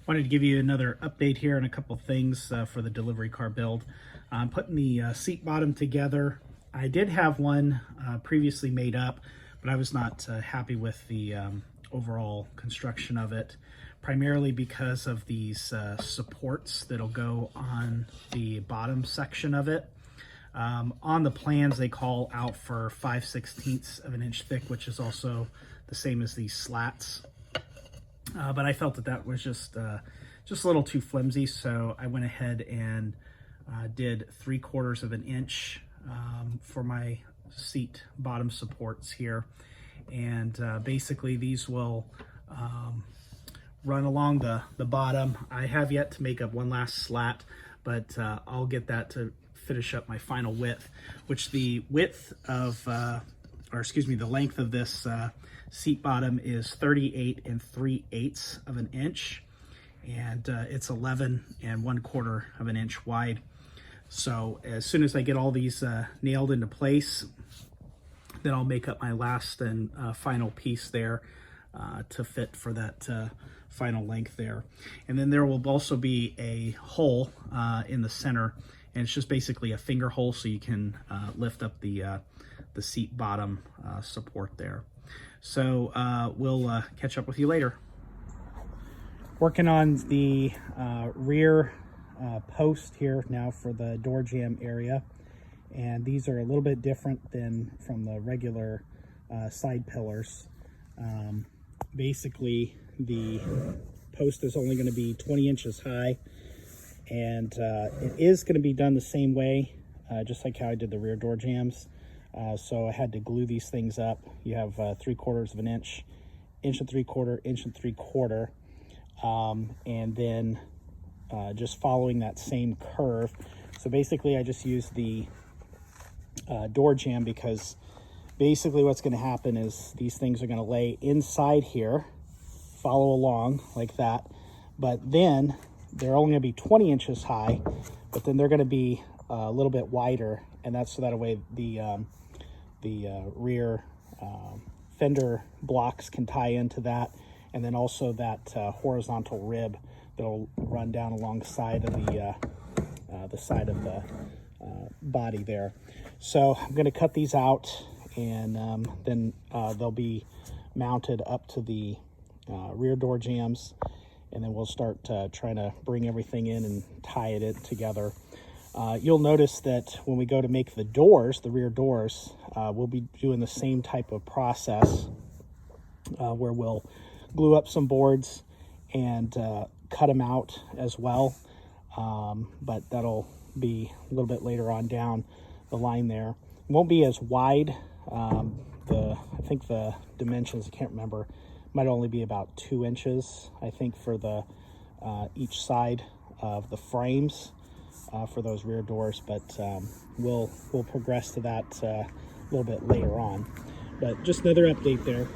Wanted to give you another update here on a couple things for the delivery car build. I'm putting the seat bottom together. I did have one previously made up, but I was not happy with the overall construction of it, primarily because of these supports that'll go on the bottom section of it. On the plans, they call out for 5/16 of an inch thick, which is also the same as these slats. But I felt that was just a little too flimsy, so I went ahead and did 3/4 of an inch for my seat bottom supports here. And basically these will run along the bottom. I have yet to make up one last slat, but I'll get that to finish up my final width, which the width of, the length of this seat bottom is 38 3/8 of an inch, and it's 11 1/4 of an inch wide. So as soon as I get all these nailed into place, then I'll make up my last and final piece there to fit for that final length there. And then there will also be a hole in the center, and it's just basically a finger hole so you can lift up the seat bottom support there. So we'll catch up with you later. Working on the rear post here now for the door jamb area, and these are a little bit different than from the regular side pillars. Basically the post is only going to be 20 inches high, and it is going to be done the same way, just like how I did the rear door jambs. So I had to glue these things up. You have 3/4 of an inch, 1 3/4 inch, 1 3/4, and then just following that same curve. So basically I just use the door jamb, because basically what's going to happen is these things are going to lay inside here, follow along like that, but then they're only going to be 20 inches high, but then they're going to be a little bit wider, and that's so that way the rear fender blocks can tie into that, and then also that horizontal rib that'll run down alongside of the side of the body there. So I'm going to cut these out, and then they'll be mounted up to the rear door jambs, and then we'll start trying to bring everything in and tie it together. You'll notice that when we go to make the doors, the rear doors, we'll be doing the same type of process where we'll glue up some boards and cut them out as well. But that'll be a little bit later on down the line there. It won't be as wide. I think the dimensions, I can't remember, might only be about 2 inches, I think, for the each side of the frames for those rear doors, but we'll progress to that a little bit later on. But just another update there.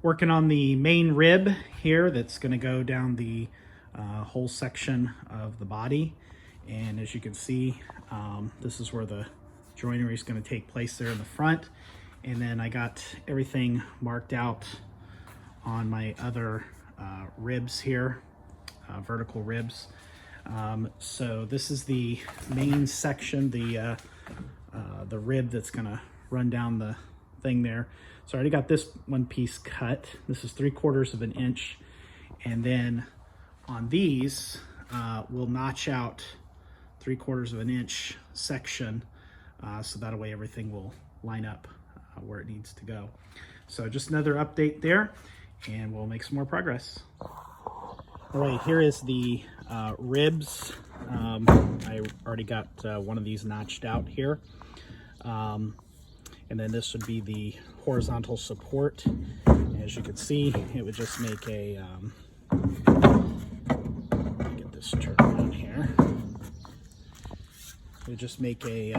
Working on the main rib here that's going to go down the whole section of the body, and as you can see, this is where the joinery is going to take place there in the front. And then I got everything marked out on my other ribs here, vertical ribs. So this is the main section, the rib that's going to run down the thing there. So I already got this one piece cut. This is 3/4 of an inch, and then on these we'll notch out 3/4 of an inch section, so that way everything will line up where it needs to go. So just another update there, and we'll make some more progress. All right, here is the ribs. I already got one of these notched out here. And then this would be the horizontal support. As you can see, it would just make a, let me get this turned on here. It would just make a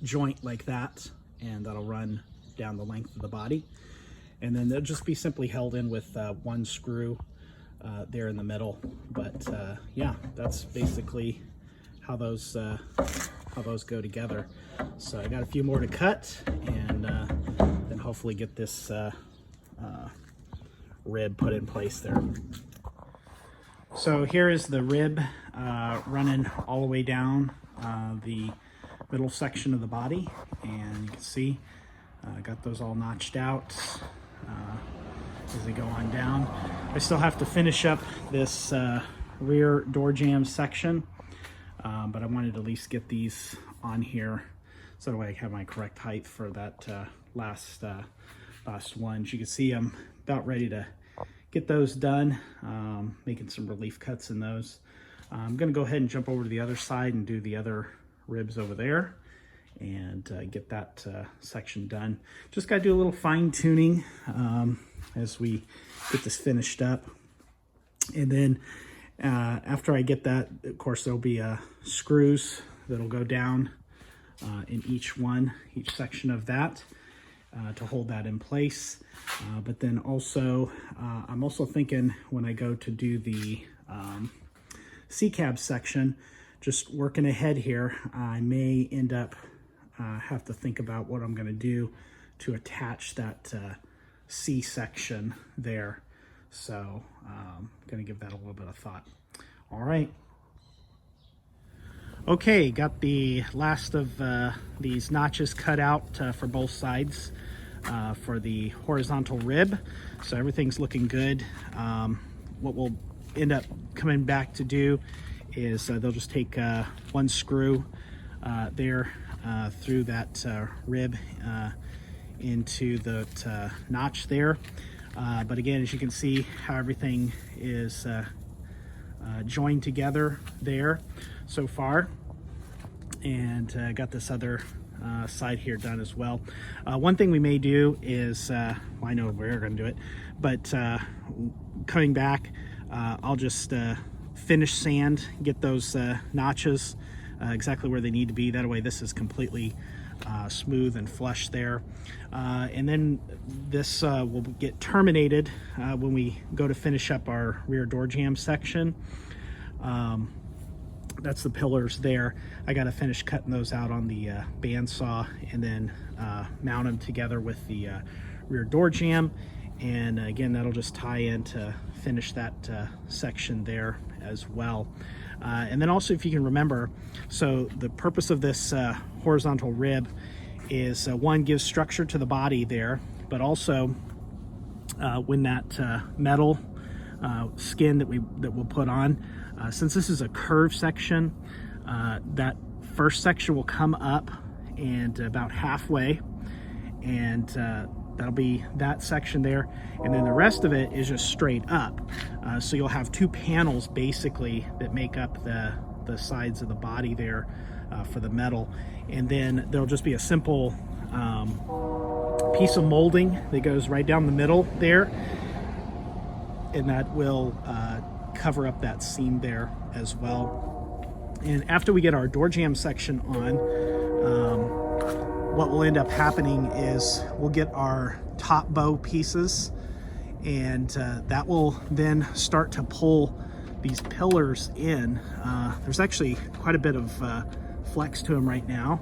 joint like that, and that'll run down the length of the body. And then they'll just be simply held in with one screw there in the middle. But yeah, that's basically how those go together. So I got a few more to cut, and then hopefully get this rib put in place there. So here is the rib running all the way down the middle section of the body, and you can see got those all notched out as they go on down. I still have to finish up this rear door jamb section, but I wanted to at least get these on here so that way I have my correct height for that last one. As you can see, I'm about ready to get those done, making some relief cuts in those. I'm going to go ahead and jump over to the other side and do the other ribs over there and get that section done. Just got to do a little fine tuning as we get this finished up. And then after I get that, of course, there'll be screws that'll go down in each section of that to hold that in place. But then also, I'm also thinking when I go to do the C-cab section, just working ahead here, I may end up have to think about what I'm going to do to attach that C section there. So I'm going to give that a little bit of thought. All right. Okay, got the last of these notches cut out for both sides for the horizontal rib. So everything's looking good. What we'll end up coming back to do is they'll just take one screw there through that rib into the notch there. But again, as you can see how everything is joined together there so far, and got this other side here done as well. One thing we may do is, well, I know we're going to do it, but coming back, I'll just finish sand, get those notches exactly where they need to be. That way this is completely smooth and flush there. And then this will get terminated when we go to finish up our rear door jamb section. That's the pillars there. I got to finish cutting those out on the bandsaw and then mount them together with the rear door jamb. And again, that'll just tie in to finish that section there as well. And then also, if you can remember, so the purpose of this horizontal rib is one, gives structure to the body there, but also when that metal skin that we'll put on, since this is a curved section, that first section will come up and about halfway, and that'll be that section there, and then the rest of it is just straight up. So you'll have two panels basically that make up the sides of the body there for the metal, and then there'll just be a simple piece of molding that goes right down the middle there, and that will cover up that seam there as well. And after we get our door jamb section on, what will end up happening is we'll get our top bow pieces, and that will then start to pull these pillars in. There's actually quite a bit of flex to them right now,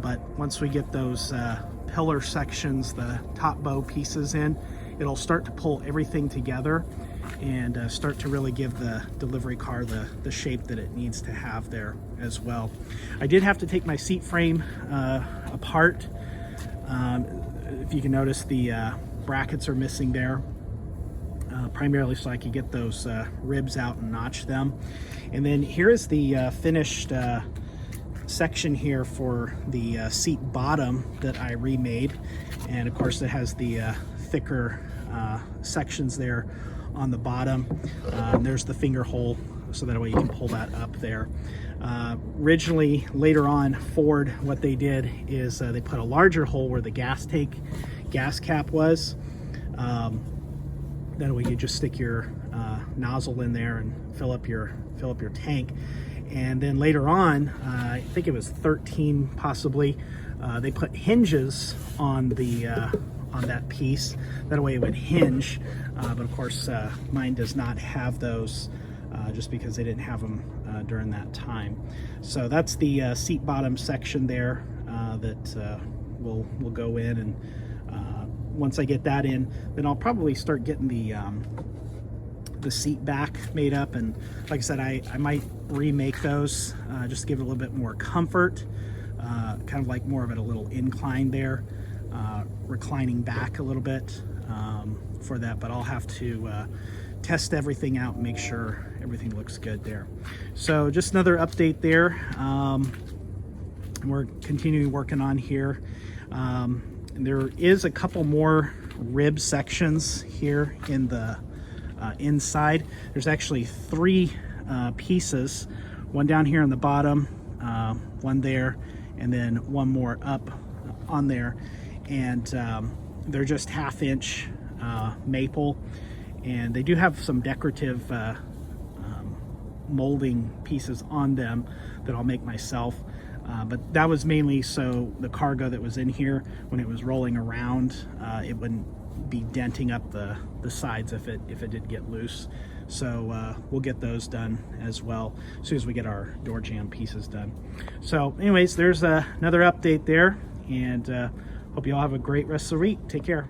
but once we get those pillar sections, the top bow pieces in, it'll start to pull everything together and start to really give the delivery car the shape that it needs to have there as well. I did have to take my seat frame apart. If you can notice, the brackets are missing there, primarily so I could get those ribs out and notch them. And then here is the finished section here for the seat bottom that I remade, and of course it has the thicker sections there on the bottom. There's the finger hole, so that way you can pull that up there. Originally, later on, Ford, what they did is they put a larger hole where the gas cap was. That way you just stick your nozzle in there and fill up your tank. And then later on, I think it was 13 possibly, they put hinges on the on that piece. That way it would hinge, but of course mine does not have those just because they didn't have them during that time. So that's the seat bottom section there that we'll go in and once I get that in, then I'll probably start getting the seat back made up. And like I said, I might remake those just to give it a little bit more comfort, kind of like more of a little incline there, reclining back a little bit for that. But I'll have to test everything out and make sure everything looks good there. So just another update there. We're continuing working on here. There is a couple more rib sections here in the inside. There's actually 3 pieces, one down here on the bottom, one there, and then one more up on there. And they're just 1/2 inch maple, and they do have some decorative molding pieces on them that I'll make myself. But that was mainly so the cargo that was in here, when it was rolling around, it wouldn't be denting up the sides if it did get loose. So we'll get those done as well as soon as we get our door jamb pieces done. So anyways, there's another update there, and hope you all have a great rest of the week. Take care.